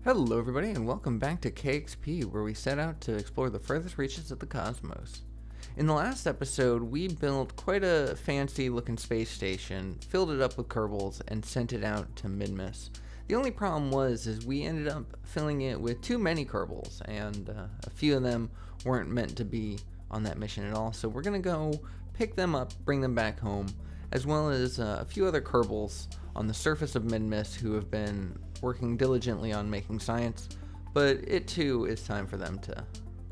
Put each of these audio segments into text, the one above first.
Hello everybody and welcome back to KXP, where we set out to explore the furthest reaches of the cosmos. In the last episode, we built quite a fancy looking space station, filled it up with Kerbals, and sent it out to Minmus. The only problem was we ended up filling it with too many Kerbals, and a few of them weren't meant to be on that mission at all, so we're going to go pick them up, bring them back home, as well as a few other Kerbals on the surface of Minmus who have been working diligently on making science, but it too is time for them to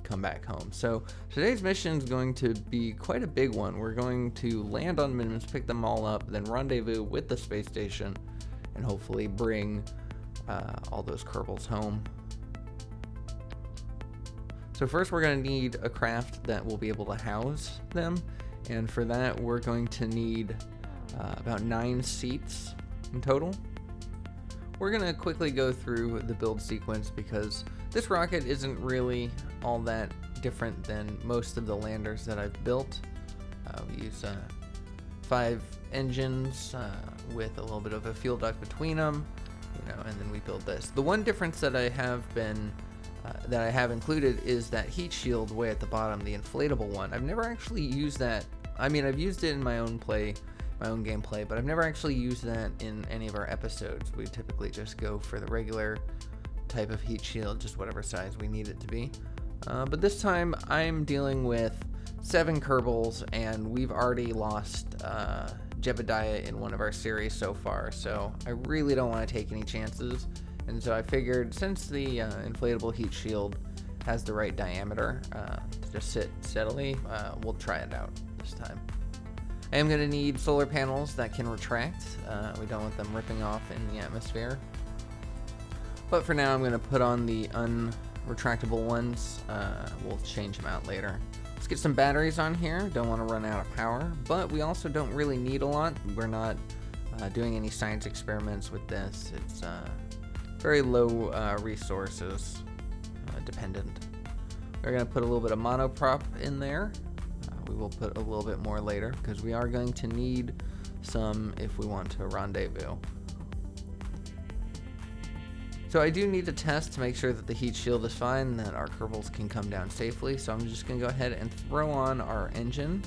come back home. So today's mission is going to be quite a big one. We're going to land on Minmus, pick them all up, then rendezvous with the space station, and hopefully bring all those Kerbals home. So first we're going to need a craft that will be able to house them, and for that we're going to need about 9 seats in total. We're going to quickly go through the build sequence because this rocket isn't really all that different than most of the landers that I've built. We use 5 engines with a little bit of a fuel duct between them, and then we build this. The one difference that I have included is that heat shield way at the bottom, the inflatable one. I've never actually used that. I mean, I've used it in my own gameplay, but I've never actually used that in any of our episodes. We typically just go for the regular type of heat shield, just whatever size we need it to be. But this time I'm dealing with 7 Kerbals, and we've already lost Jebediah in one of our series so far, so I really don't want to take any chances. And so I figured, since the inflatable heat shield has the right diameter to just sit steadily, we'll try it out this time. I am going to need solar panels that can retract. We don't want them ripping off in the atmosphere. But for now, I'm going to put on the unretractable ones. We'll change them out later. Let's get some batteries on here. Don't want to run out of power, but we also don't really need a lot. We're not doing any science experiments with this. It's very low resources dependent. We're going to put a little bit of monoprop in there. We will put a little bit more later because we are going to need some if we want to rendezvous. So I do need to test to make sure that the heat shield is fine and that our Kerbals can come down safely. So I'm just going to go ahead and throw on our engine.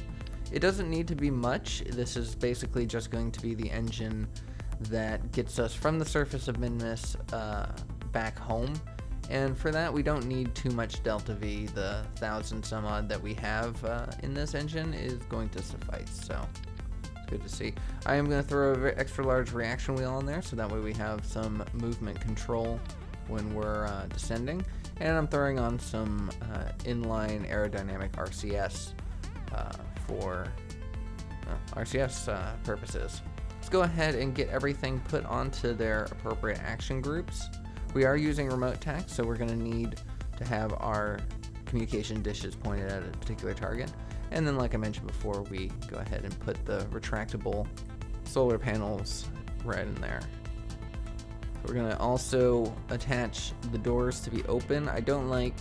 It doesn't need to be much. This is basically just going to be the engine that gets us from the surface of Minmus back home. And for that, we don't need too much delta V. The 1,000 some odd that we have in this engine is going to suffice, so it's good to see. I am going to throw an extra large reaction wheel on there, so that way we have some movement control when we're descending. And I'm throwing on some inline aerodynamic RCS for RCS purposes. Let's go ahead and get everything put onto their appropriate action groups. We are using remote tech, so we're going to need to have our communication dishes pointed at a particular target. And then, like I mentioned before, we go ahead and put the retractable solar panels right in there. We're going to also attach the doors to be open. I don't like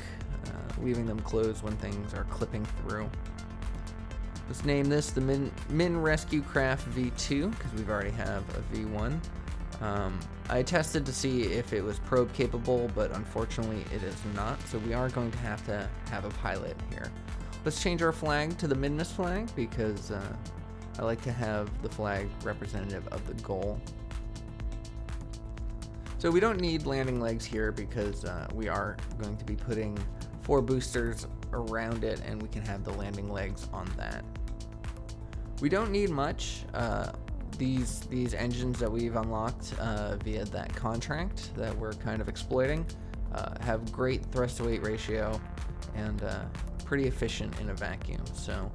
leaving them closed when things are clipping through. Let's name this the Min Rescue Craft V2 because we already have a V1. I tested to see if it was probe capable, but unfortunately it is not, so we are going to have a pilot here. Let's change our flag to the Minmus flag because I like to have the flag representative of the goal. So we don't need landing legs here because we are going to be putting 4 boosters around it, and we can have the landing legs on that. We don't need much. These engines that we've unlocked via that contract that we're kind of exploiting have great thrust to weight ratio and pretty efficient in a vacuum, so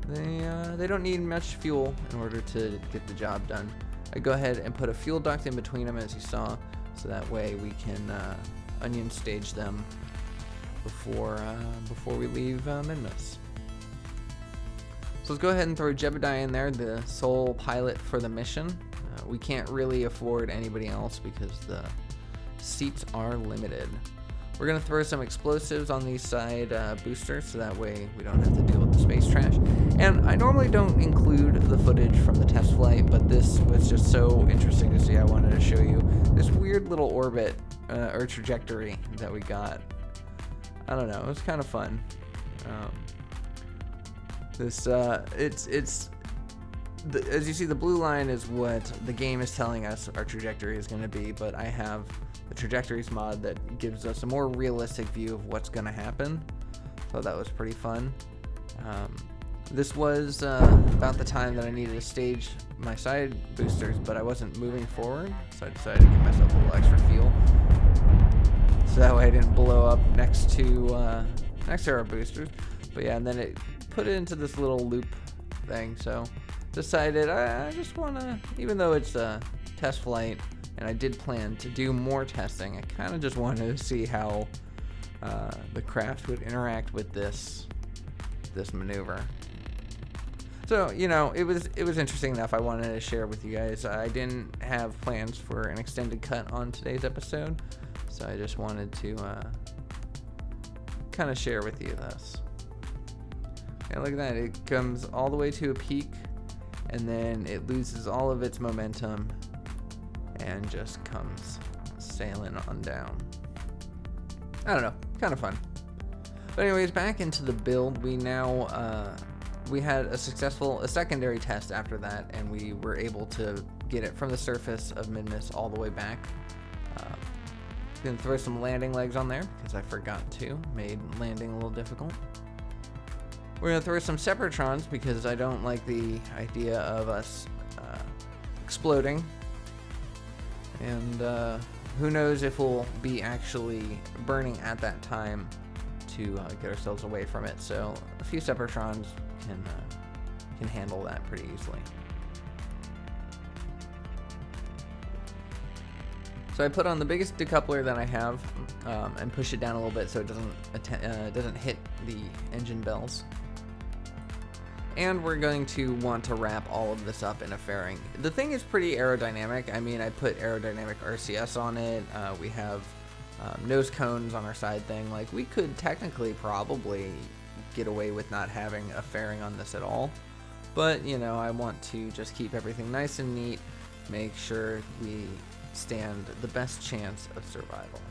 they don't need much fuel in order to get the job done. I go ahead and put a fuel duct in between them, as you saw, so that way we can onion stage them before we leave Minmus. So let's go ahead and throw Jebediah in there, the sole pilot for the mission. We can't really afford anybody else because the seats are limited. We're going to throw some explosives on these side boosters so that way we don't have to deal with the space trash. And I normally don't include the footage from the test flight, but this was just so interesting to see. I wanted to show you this weird little orbit or trajectory that we got. I don't know. It was kind of fun. As you see, the blue line is what the game is telling us our trajectory is going to be, but I have the trajectories mod that gives us a more realistic view of what's going to happen. So that was pretty fun. This was about the time that I needed to stage my side boosters, but I wasn't moving forward, so I decided to give myself a little extra fuel, so that way I didn't blow up next to our boosters. But yeah, and then it put it into this little loop thing, so decided I just want to, even though it's a test flight and I did plan to do more testing, I kind of just wanted to see how the craft would interact with this maneuver. So, you know, it was interesting enough. I wanted to share with you guys. I didn't have plans for an extended cut on today's episode, so I just wanted to kind of share with you this. And look at that. It comes all the way to a peak, and then it loses all of its momentum and just comes sailing on down. I don't know. Kind of fun. But anyways, back into the build. We now we had a secondary test after that, and we were able to get it from the surface of Minmus all the way back. Gonna throw some landing legs on there because I forgot to. Made landing a little difficult. We're gonna throw some Separatrons because I don't like the idea of us exploding. And who knows if we'll be actually burning at that time to get ourselves away from it. So a few Separatrons can handle that pretty easily. So I put on the biggest decoupler that I have and push it down a little bit so it doesn't hit the engine bells. And we're going to want to wrap all of this up in a fairing. The thing is pretty aerodynamic. I mean, I put aerodynamic RCS on it. We have nose cones on our side thing. Like, we could technically probably get away with not having a fairing on this at all. But, you know, I want to just keep everything nice and neat, make sure we stand the best chance of survival.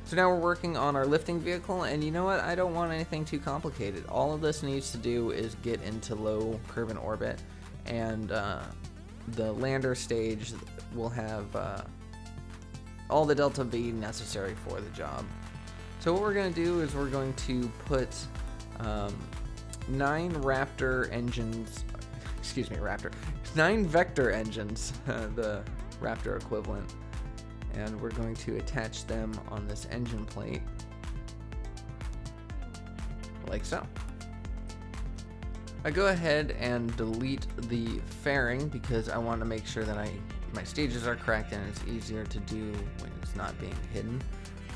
So now we're working on our lifting vehicle, and you know what? I don't want anything too complicated. All of this needs to do is get into low Kerbin orbit, and the lander stage will have all the delta V necessary for the job. So what we're going to do is we're going to put 9 Raptor engines, 9 Vector engines, the Raptor equivalent, and we're going to attach them on this engine plate like so. I go ahead and delete the fairing because I want to make sure that my stages are correct and it's easier to do when it's not being hidden.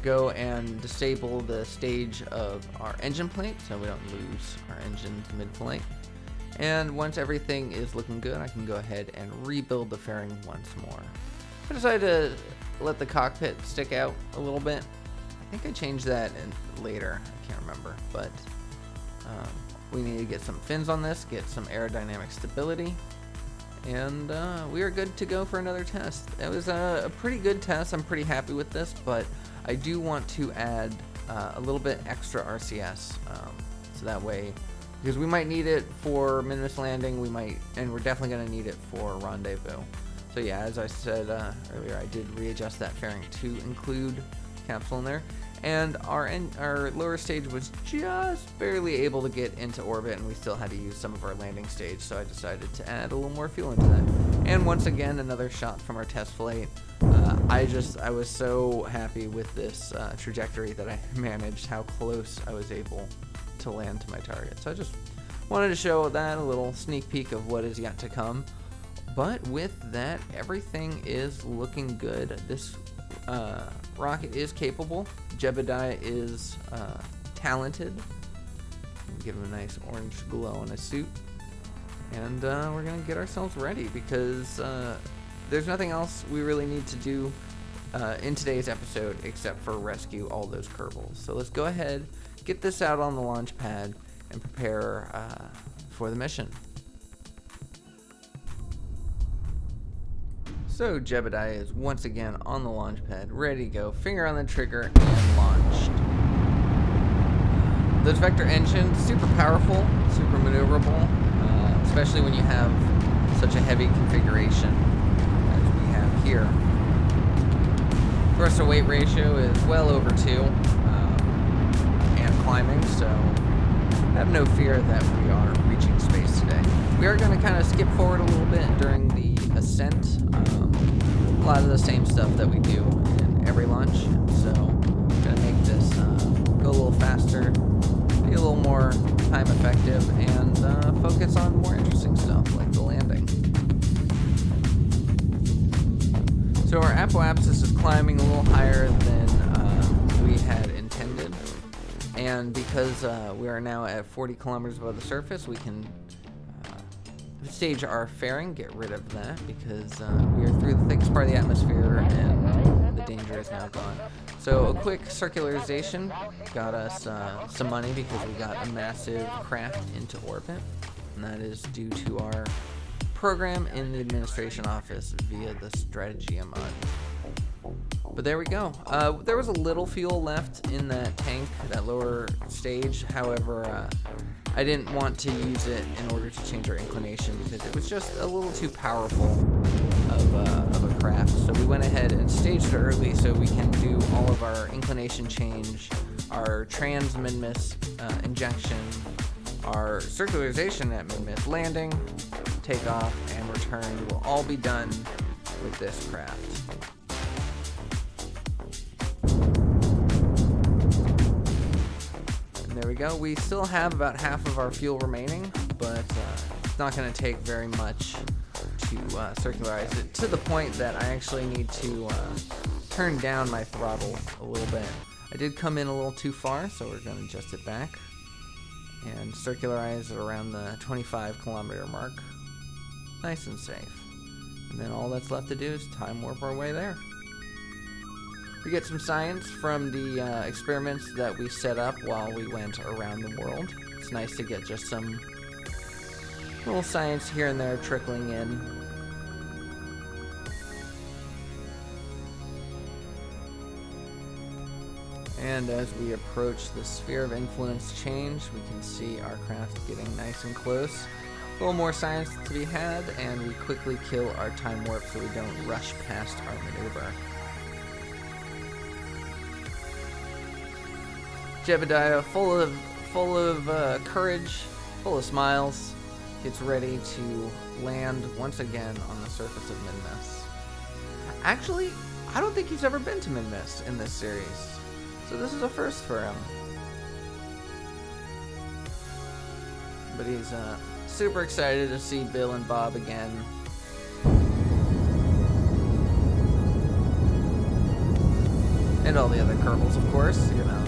Go and disable the stage of our engine plate so we don't lose our engines mid-flight. And once everything is looking good, I can go ahead and rebuild the fairing once more. I decided to let the cockpit stick out a little bit. I think I changed that later. I can't remember, but we need to get some fins on this, get some aerodynamic stability, and we are good to go for another test. It was a pretty good test. I'm pretty happy with this, but I do want to add a little bit extra RCS, so that way, because we might need it for Minmus landing, and we're definitely going to need it for rendezvous. So yeah, as I said earlier, I did readjust that fairing to include capsule in there, and our lower stage was just barely able to get into orbit, and we still had to use some of our landing stage, so I decided to add a little more fuel into that. And once again, another shot from our test flight. I was so happy with this trajectory that I managed, how close I was able to land to my target. So I just wanted to show that, a little sneak peek of what is yet to come. But with that, everything is looking good. This rocket is capable. Jebediah is talented. Give him a nice orange glow on his suit. And we're going to get ourselves ready because there's nothing else we really need to do in today's episode except for rescue all those Kerbals. So let's go ahead, get this out on the launch pad, and prepare for the mission. So Jebediah is once again on the launch pad, ready to go, finger on the trigger, and launched. Those vector engines, super powerful, super maneuverable, especially when you have such a heavy configuration as we have here. Thrust to weight ratio is well over 2, and climbing, so have no fear that we are reaching space today. We are going to kind of skip forward a little bit during the ascent. A lot of the same stuff that we do in every launch, so I'm going to make this go a little faster, be a little more time effective, and focus on more interesting stuff like the landing. So our apoapsis is climbing a little higher than we had intended, and because we are now at 40 kilometers above the surface, we can stage our fairing, get rid of that, because we are through the thickest part of the atmosphere and the danger is now gone. So a quick circularization got us some money because we got a massive craft into orbit, and that is due to our program in the administration office via the Strategia mod. But there we go. There was a little fuel left in that tank, that lower stage. However, I didn't want to use it in order to change our inclination because it was just a little too powerful of a craft. So we went ahead and staged it early so we can do all of our inclination change, our trans Minmus injection, our circularization at Minmus, landing, takeoff, and return will all be done with this craft. There we go. We still have about half of our fuel remaining, but it's not going to take very much to circularize it, to the point that I actually need to turn down my throttle a little bit. I did come in a little too far, so we're going to adjust it back and circularize it around the 25 kilometer mark. Nice and safe. And then all that's left to do is time warp our way there. We get some science from the experiments that we set up while we went around the world. It's nice to get just some little science here and there trickling in. And as we approach the sphere of influence change, we can see our craft getting nice and close. A little more science to be had, and we quickly kill our time warp so we don't rush past our maneuver. Jebediah, full of courage, full of smiles, gets ready to land once again on the surface of Minmus. Actually, I don't think he's ever been to Minmus in this series, so this is a first for him. But he's super excited to see Bill and Bob again. And all the other Kerbals, of course, you know,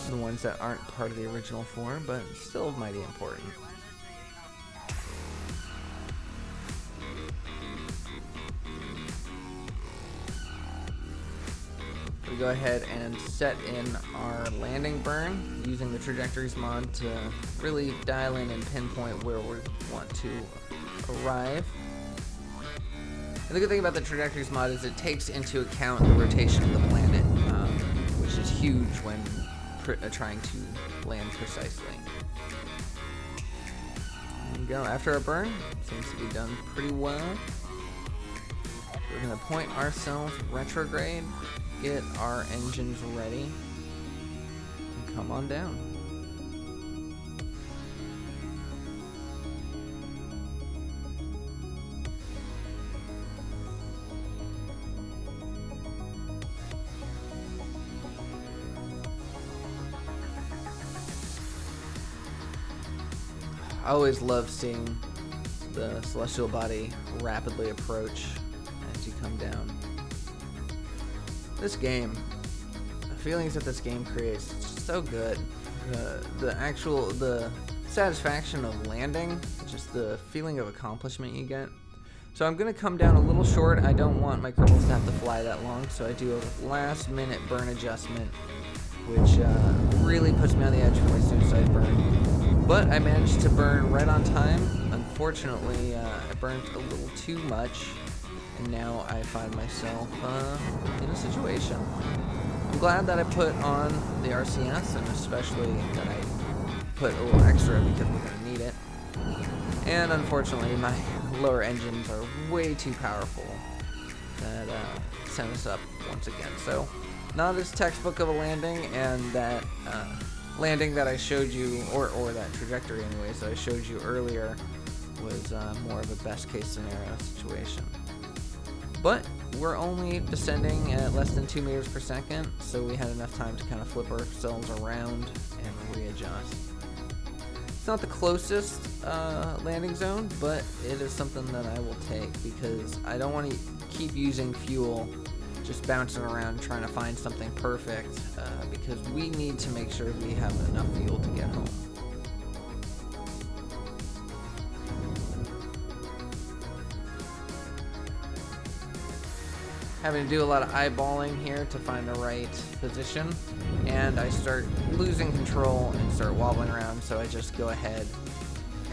the ones that aren't part of the original four, but still mighty important. We go ahead and set in our landing burn using the trajectories mod to really dial in and pinpoint where we want to arrive. And the good thing about the trajectories mod is it takes into account the rotation of the planet, which is huge when trying to land precisely. There we go. After our burn, seems to be done pretty well. We're going to point ourselves retrograde, get our engines ready, and come on down. I always love seeing the celestial body rapidly approach as you come down. This game, the feelings that this game creates, it's just so good. The satisfaction of landing, just the feeling of accomplishment you get. So I'm going to come down a little short. I don't want my Kerbals to have to fly that long, so I do a last minute burn adjustment, which really puts me on the edge for my suicide burn. But I managed to burn right on time. unfortunately, I burnt a little too much, and now I find myself in a situation. I'm glad that I put on the RCS, and especially that I put a little extra because we're going to need it. And unfortunately, my lower engines are way too powerful. That sent us up once again. So, not as textbook of a landing, and that landing that I showed you, or that trajectory anyways, that I showed you earlier, was more of a best case scenario situation. But we're only descending at less than 2 meters per second, so we had enough time to kind of flip ourselves around and readjust. It's not the closest landing zone, but it is something that I will take because I don't want to keep using fuel just bouncing around trying to find something perfect because we need to make sure we have enough fuel to get home. Having to do a lot of eyeballing here to find the right position, and I start losing control and start wobbling around, so I just go ahead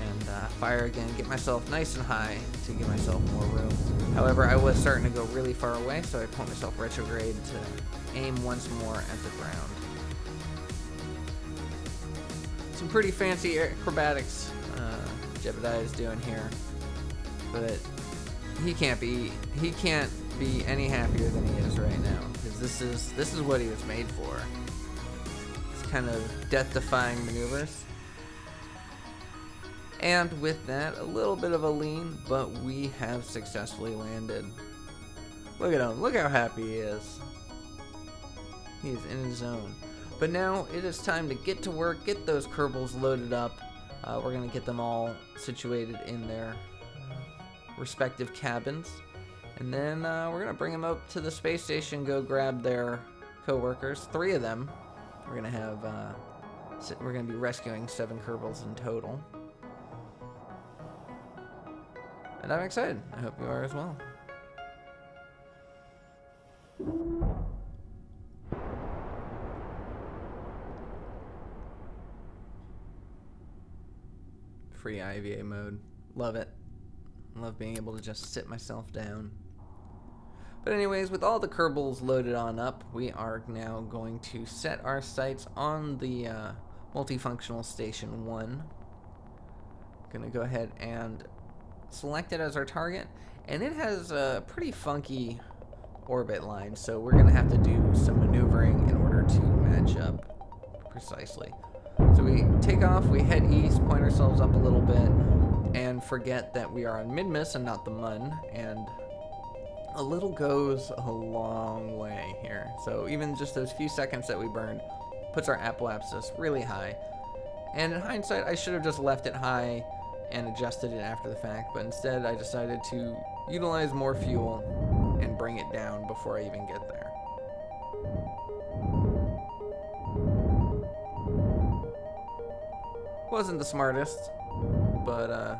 and fire again, get myself nice and high to give myself more room. However, I was starting to go really far away, so I put myself retrograde to aim once more at the ground. Some pretty fancy acrobatics Jeb is doing here, but he can't be any happier than he is right now, because this is what he was made for. It's kind of death-defying maneuvers. And with that, a little bit of a lean, but we have successfully landed. Look at him, look how happy he is. He is in his zone. But now it is time to get to work, get those Kerbals loaded up. We're gonna get them all situated in their respective cabins. And then we're going to bring them up to the space station, go grab their co-workers. 3 of them. We're going to be rescuing 7 Kerbals in total. And I'm excited. I hope you are as well. Free IVA mode. Love it. Love being able to just sit myself down. But anyways, with all the Kerbals loaded on up, we are now going to set our sights on the multifunctional station 1. Gonna go ahead and select it as our target, and it has a pretty funky orbit line, so we're gonna have to do some maneuvering in order to match up precisely. So we take off, we head east, point ourselves up a little bit, and forget that we are on Minmus and not the Mun, and a little goes a long way here. So even just those few seconds that we burned puts our apoapsis really high. And in hindsight, I should have just left it high and adjusted it after the fact, but instead I decided to utilize more fuel and bring it down before I even get there. Wasn't the smartest, but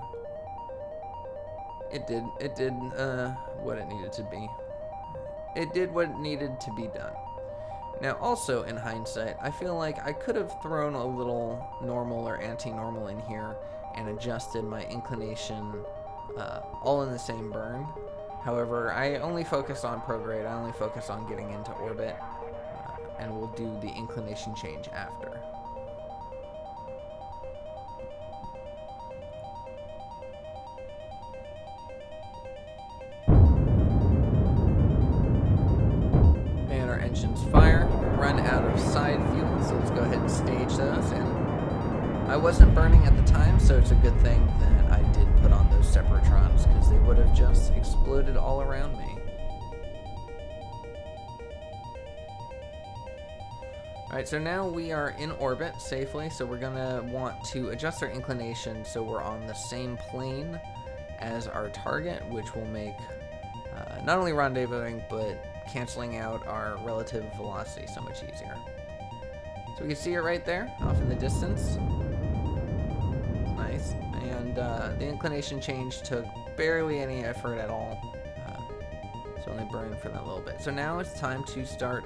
it did what it needed to be. It did what needed to be done. Now, also in hindsight, I feel like I could have thrown a little normal or anti-normal in here and adjusted my inclination all in the same burn. However, I only focus on prograde. I only focus on getting into orbit, and we'll do the inclination change after. Engines fire, run out of side fuel, so let's go ahead and stage those. And I wasn't burning at the time, so it's a good thing that I did put on those separatrons, because they would have just exploded all around me. Alright, so now we are in orbit safely, so we're gonna want to adjust our inclination so we're on the same plane as our target, which will make not only rendezvousing, but canceling out our relative velocity so much easier. So we can see it right there, off in the distance. Nice. And the inclination change took barely any effort at all. So only burned for that little bit. So now it's time to start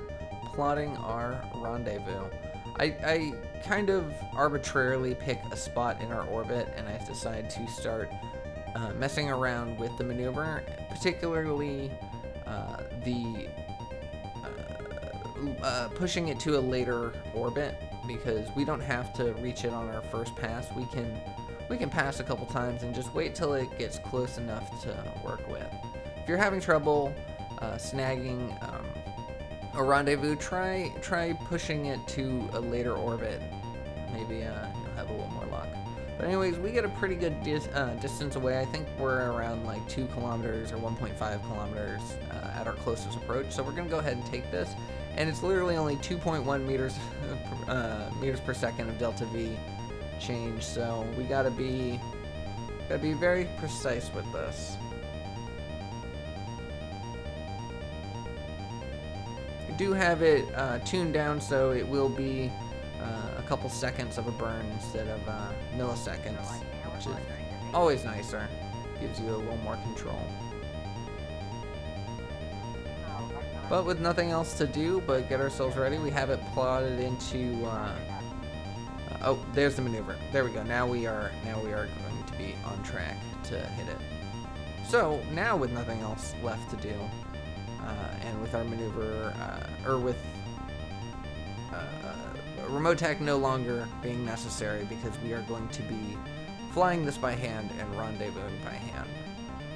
plotting our rendezvous. I kind of arbitrarily pick a spot in our orbit, and I decide to start messing around with the maneuver, particularly pushing it to a later orbit, because we don't have to reach it on our first pass. We can pass a couple times and just wait till it gets close enough to work with. If you're having trouble snagging a rendezvous, try pushing it to a later orbit. Maybe you'll have a little more luck. But anyways, we get a pretty good distance away. I think we're around like 2 kilometers or 1.5 kilometers at our closest approach. So we're gonna go ahead and take this, and it's literally only 2.1 meters per second of delta V change. So we gotta be very precise with this. We do have it tuned down so it will be a couple seconds of a burn instead of milliseconds, which is always nicer. Gives you a little more control. But with nothing else to do but get ourselves ready, we have it plotted into oh, there's the maneuver. There we go. Now we are going to be on track to hit it. So now, with nothing else left to do, and with our maneuver, or with remote tech no longer being necessary, because we are going to be flying this by hand and rendezvousing by hand.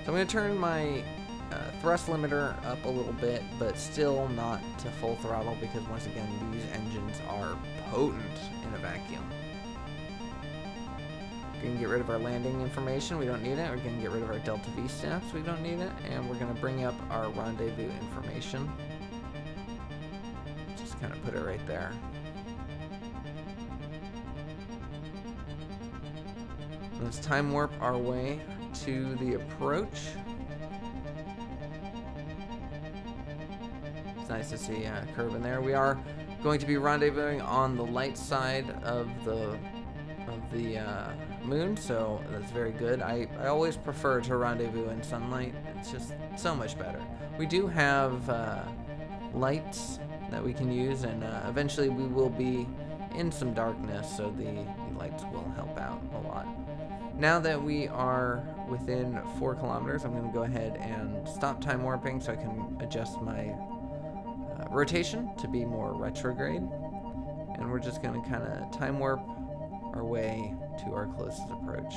So I'm going to turn my thrust limiter up a little bit, but still not to full throttle, because once again, these engines are potent in a vacuum. We can get rid of our landing information, we don't need it. We're going to get rid of our delta V steps, we don't need it. And we're going to bring up our rendezvous information. Just kind of put it right there. Let's time warp our way to the approach. It's nice to see a curve in there. We are going to be rendezvousing on the light side of the moon, so that's very good. I always prefer to rendezvous in sunlight. It's just so much better. We do have lights that we can use, and eventually we will be in some darkness, so the lights will help out a lot. Now that we are within 4 kilometers, I'm going to go ahead and stop time warping so I can adjust my rotation to be more retrograde. And we're just going to kind of time warp our way to our closest approach.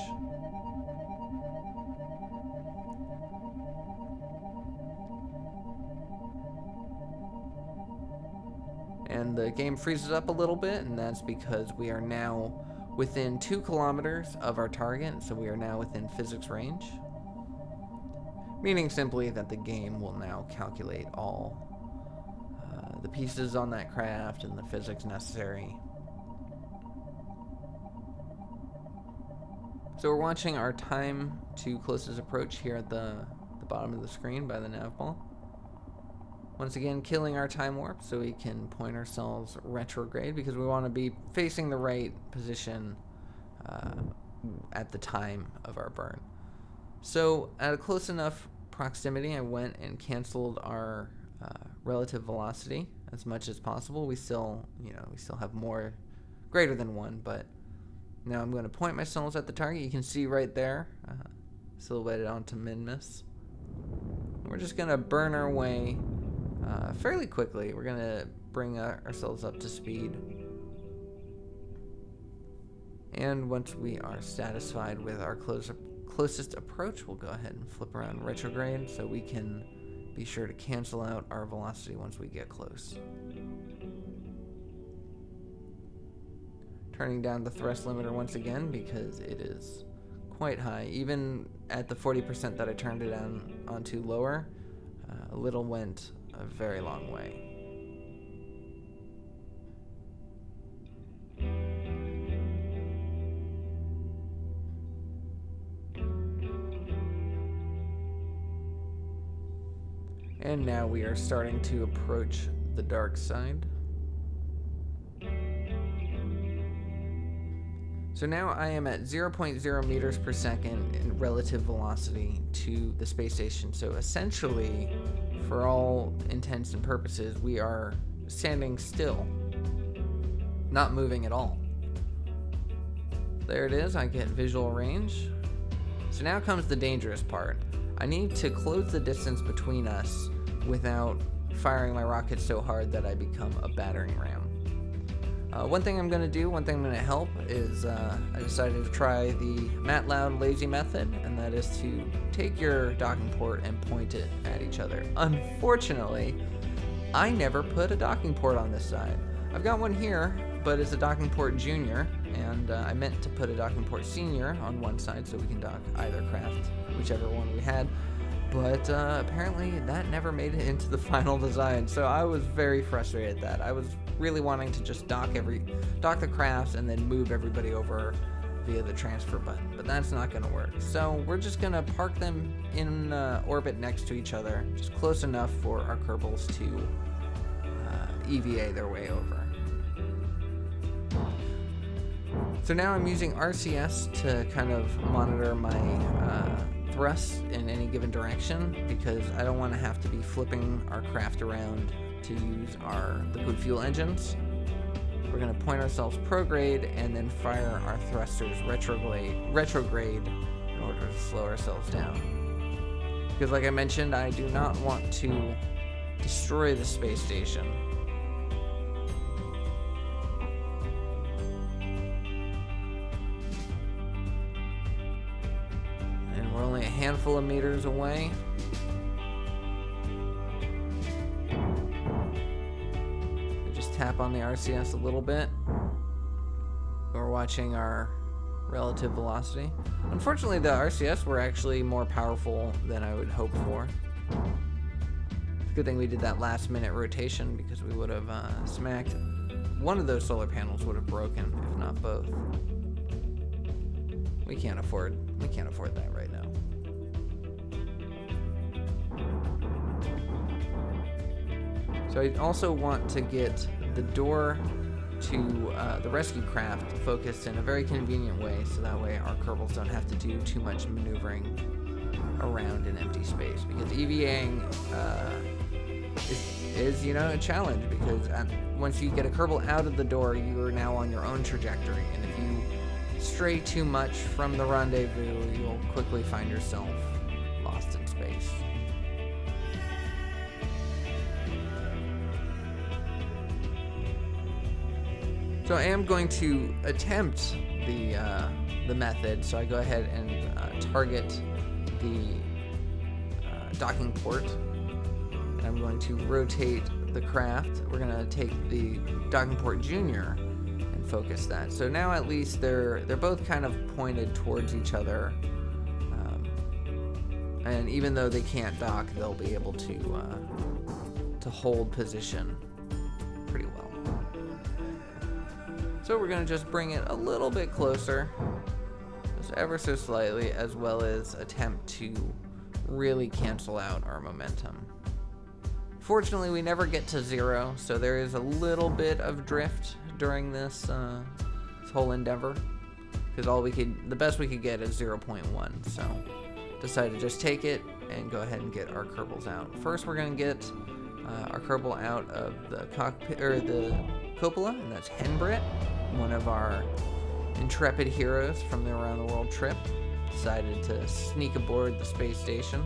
And the game freezes up a little bit, and that's because we are now within 2 kilometers of our target, so we are now within physics range. Meaning simply that the game will now calculate all the pieces on that craft and the physics necessary. So we're watching our time to closest approach here at the bottom of the screen by the nav ball. Once again, killing our time warp so we can point ourselves retrograde, because we want to be facing the right position at the time of our burn. So at a close enough proximity, I went and canceled our relative velocity as much as possible. We still have more greater than 1, but now I'm going to point myself at the target. You can see right there, silhouetted onto Minmus. We're just going to burn our way fairly quickly. We're going to bring ourselves up to speed. And once we are satisfied with our closest approach, we'll go ahead and flip around retrograde so we can be sure to cancel out our velocity once we get close. Turning down the thrust limiter once again, because it is quite high. Even at the 40% that I turned it down onto lower, a little went a very long way. And now we are starting to approach the dark side. So now I am at 0.0 meters per second in relative velocity to the space station. So essentially, for all intents and purposes, we are standing still, not moving at all. There it is. I get visual range. So now comes the dangerous part. I need to close the distance between us without firing my rockets so hard that I become a battering ram. One thing I'm going to do, one thing I'm going to help is I decided to try the Mat Loud lazy method, and that is to take your docking port and point it at each other. Unfortunately, I never put a docking port on this side. I've got one here, but it's a docking port junior, and I meant to put a docking port senior on one side so we can dock either craft, whichever one we had. But apparently that never made it into the final design, so I was very frustrated at that. I was really wanting to just dock the crafts and then move everybody over via the transfer button, but that's not going to work. So we're just going to park them in orbit next to each other, just close enough for our Kerbals to EVA their way over. So now I'm using RCS to kind of monitor my thrust in any given direction, because I don't want to have to be flipping our craft around to use our liquid fuel engines. We're going to point ourselves prograde and then fire our thrusters retrograde in order to slow ourselves down. Because like I mentioned, I do not want to destroy the space station. And we're only a handful of meters away. Tap on the RCS a little bit. We're watching our relative velocity. Unfortunately, the RCS were actually more powerful than I would hope for. Good thing we did that last minute rotation, because we would have smacked one of those solar panels, would have broken, if not both. We can't afford that right now. So I also want to get the door to the rescue craft focused in a very convenient way, so that way our Kerbals don't have to do too much maneuvering around in empty space. Because EVAing is a challenge, because once you get a Kerbal out of the door, you are now on your own trajectory, and if you stray too much from the rendezvous, you'll quickly find yourself lost in space. So I am going to attempt the method. So I go ahead and target the docking port. And I'm going to rotate the craft. We're going to take the docking port junior and focus that. So now at least they're both kind of pointed towards each other. And even though they can't dock, they'll be able to hold position pretty well. So we're going to just bring it a little bit closer, just ever so slightly, as well as attempt to really cancel out our momentum. Fortunately, we never get to 0, so there is a little bit of drift during this whole endeavor, because the best we could get is 0.1. So decided to just take it and go ahead and get our Kerbals out. First, we're going to get our Kerbal out of the cockpit, or the cupola, and that's Henbrit, one of our intrepid heroes from the Around the World trip. Decided to sneak aboard the space station.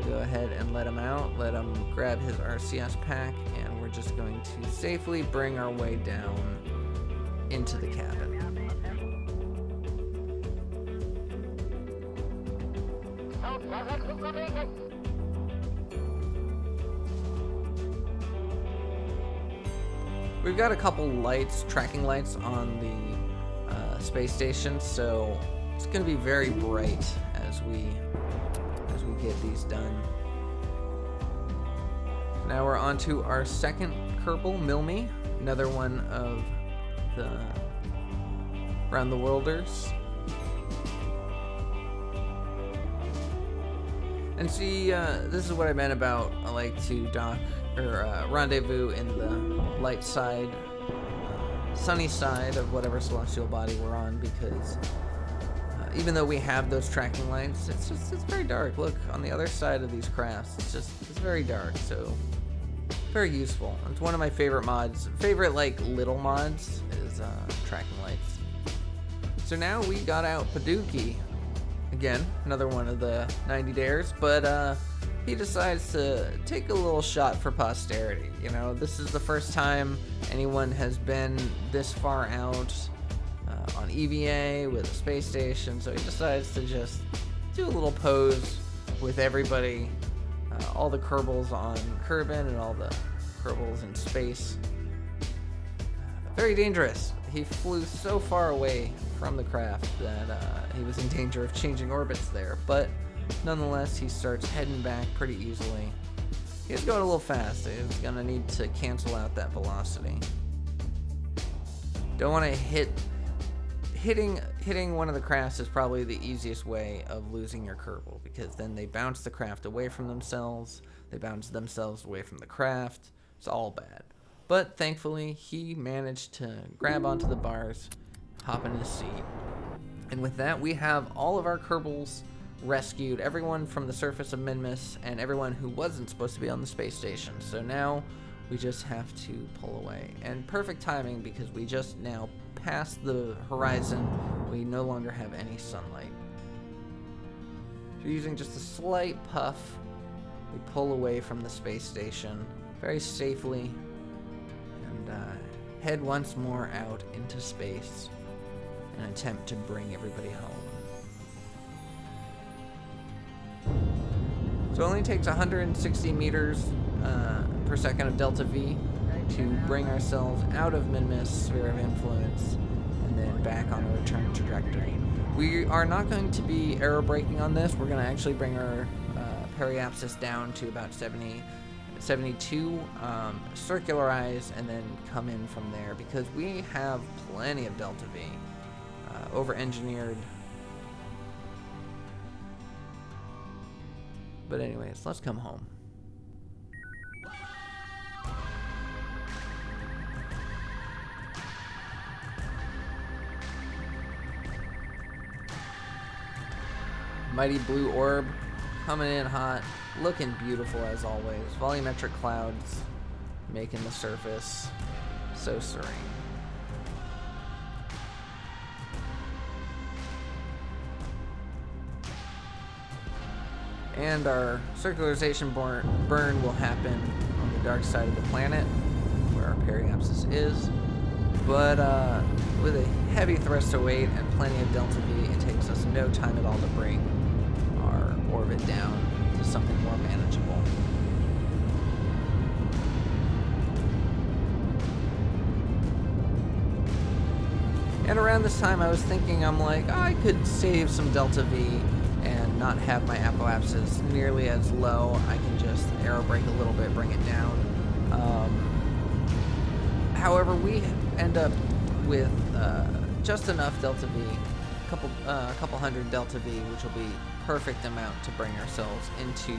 So go ahead and let him out, let him grab his RCS pack, and we're just going to safely bring our way down into the cabin. We've got a couple lights, tracking lights on the space station, so it's going to be very bright as we get these done. Now we're on to our second Kerbal, Milmy, another one of the Around the Worlders. And see, this is what I meant about I like to dock or rendezvous in the light side, sunny side of whatever celestial body we're on, because even though we have those tracking lights, it's very dark. Look, on the other side of these crafts, it's very dark. So very useful. It's one of my favorite mods. Favorite like little mods is tracking lights. So now we got out Paduki. Again, another one of the 90 dares, but he decides to take a little shot for posterity. You know, this is the first time anyone has been this far out on EVA with a space station, so he decides to just do a little pose with everybody, all the Kerbals on Kerbin and all the Kerbals in space. Very dangerous. He flew so far away from the craft that he was in danger of changing orbits there, but nonetheless he starts heading back pretty easily. He's going a little fast. He's gonna need to cancel out that velocity. Don't want to hitting one of the crafts is probably the easiest way of losing your Kerbal, because then they bounce the craft away from themselves, they bounce themselves away from the craft. It's all bad. But thankfully, he managed to grab onto the bars, hop in his seat. And with that, we have all of our Kerbals rescued, everyone from the surface of Minmus, and everyone who wasn't supposed to be on the space station. So now we just have to pull away. And perfect timing, because we just now passed the horizon. We no longer have any sunlight. So using just a slight puff, we pull away from the space station very safely, and head once more out into space and attempt to bring everybody home. So it only takes 160 meters per second of delta V to bring ourselves out of Minmus' sphere of influence and then back on a return trajectory. We are not going to be aerobraking on this. We're going to actually bring our periapsis down to about 72, circularize, and then come in from there, because we have plenty of delta V, over-engineered. But anyways, let's come home. Mighty blue orb coming in hot, looking beautiful as always. Volumetric clouds making the surface so serene. And our circularization burn will happen on the dark side of the planet, where our periapsis is. But with a heavy thrust to weight and plenty of delta V, it takes us no time at all to bring our orbit down to something more manageable. And around this time I was thinking, I'm like, I could save some delta V and not have my apoapsis nearly as low. I can just aerobrake a little bit, bring it down. However, we end up with just enough delta V, a couple hundred delta V, which will be perfect amount to bring ourselves into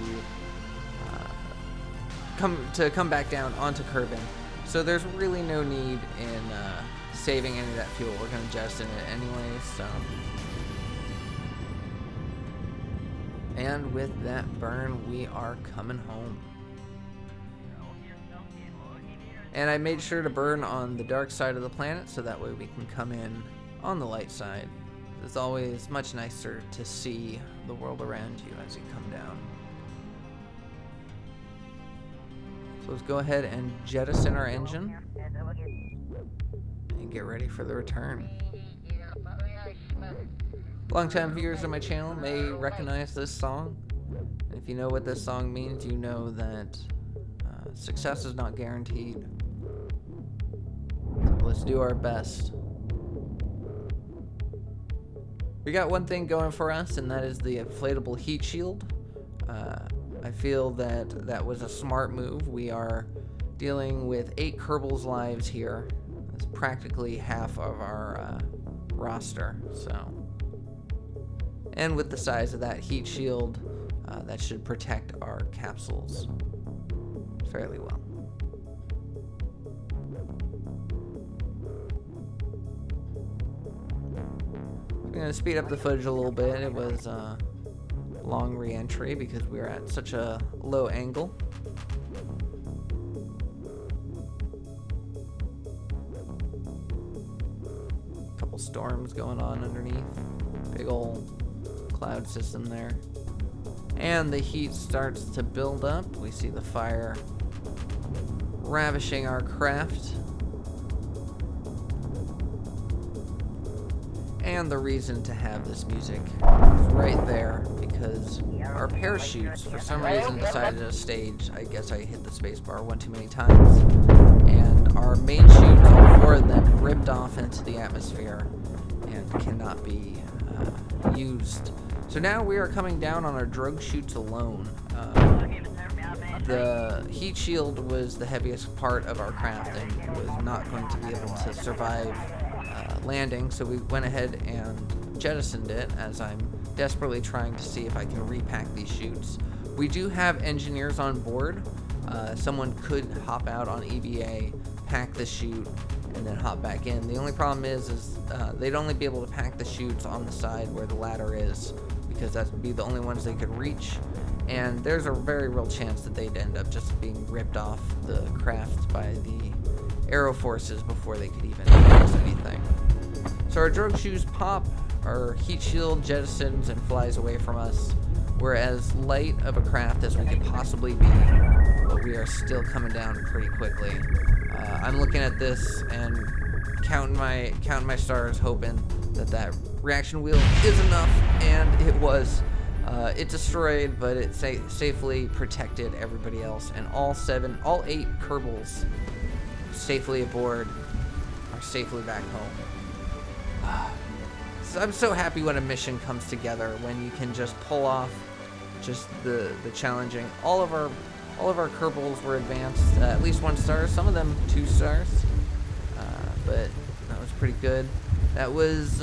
come back down onto Kerbin. So there's really no need in saving any of that fuel. We're going to jettison it anyway. So, and with that burn, we are coming home. And I made sure to burn on the dark side of the planet, so that way we can come in on the light side. It's always much nicer to see the world around you as you come down. So let's go ahead and jettison our engine and get ready for the return. Longtime viewers of my channel may recognize this song. And if you know what this song means, you know that success is not guaranteed. So let's do our best. We got one thing going for us, and that is the inflatable heat shield. I feel that that was a smart move. We are dealing with 8 Kerbals lives here. That's practically half of our roster. So, and with the size of that heat shield, that should protect our capsules fairly well. I'm going to speed up the footage a little bit. It was long re-entry because we were at such a low angle. storms going on underneath. Big old cloud system there. And the heat starts to build up. We see the fire ravishing our craft. And the reason to have this music is right there, because our parachutes, for some reason, decided to stage. I guess I hit the spacebar one too many times. And our main chutes, all 4 of them, ripped off into the atmosphere and cannot be used. So now we are coming down on our drogue chutes alone. The heat shield was the heaviest part of our craft and was not going to be able to survive landing, so we went ahead and jettisoned it as I'm desperately trying to see if I can repack these chutes. We do have engineers on board. Someone could hop out on EVA, pack the chute, and then hop back in. The only problem is they'd only be able to pack the chutes on the side where the ladder is, because that would be the only ones they could reach. And there's a very real chance that they'd end up just being ripped off the craft by the aero forces before they could even use anything. So our drogue shoes pop, our heat shield jettisons and flies away from us. We're as light of a craft as we could possibly be, but we are still coming down pretty quickly. I'm looking at this and counting my stars, hoping that reaction wheel is enough, and it was. It destroyed, but it safely protected everybody else, and all 8 Kerbals safely aboard are safely back home. So I'm so happy when a mission comes together, when you can just pull off just the challenging. All of our Kerbals were advanced, at least 1 star, some of them 2 stars, but that was pretty good. That was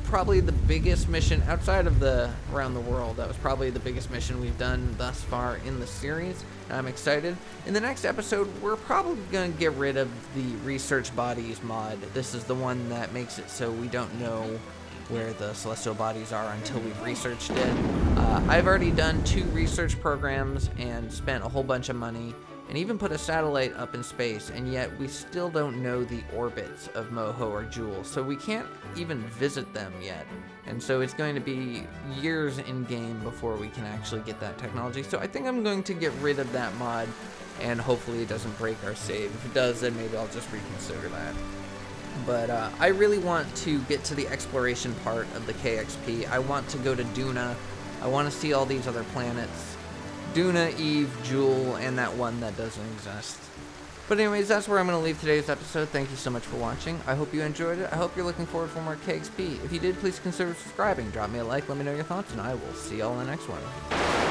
probably the biggest mission outside of the around the world. That was probably the biggest mission we've done thus far in the series, and I'm excited. In the next episode, we're probably going to get rid of the research bodies mod. This is the one that makes it so we don't know where the celestial bodies are until we've researched it. I've already done 2 research programs and spent a whole bunch of money and even put a satellite up in space, and yet we still don't know the orbits of Moho or Jewel, so we can't even visit them yet. And so it's going to be years in game before we can actually get that technology. So I think I'm going to get rid of that mod, and hopefully it doesn't break our save. If it does, then maybe I'll just reconsider that. But I really want to get to the exploration part of the KXP. I want to go to Duna. I want to see all these other planets. Duna, Eve, Jewel, and that one that doesn't exist. But anyways, that's where I'm going to leave today's episode. Thank you so much for watching. I hope you enjoyed it. I hope you're looking forward for more KXP. If you did, please consider subscribing. Drop me a like, let me know your thoughts, and I will see y'all in the next one.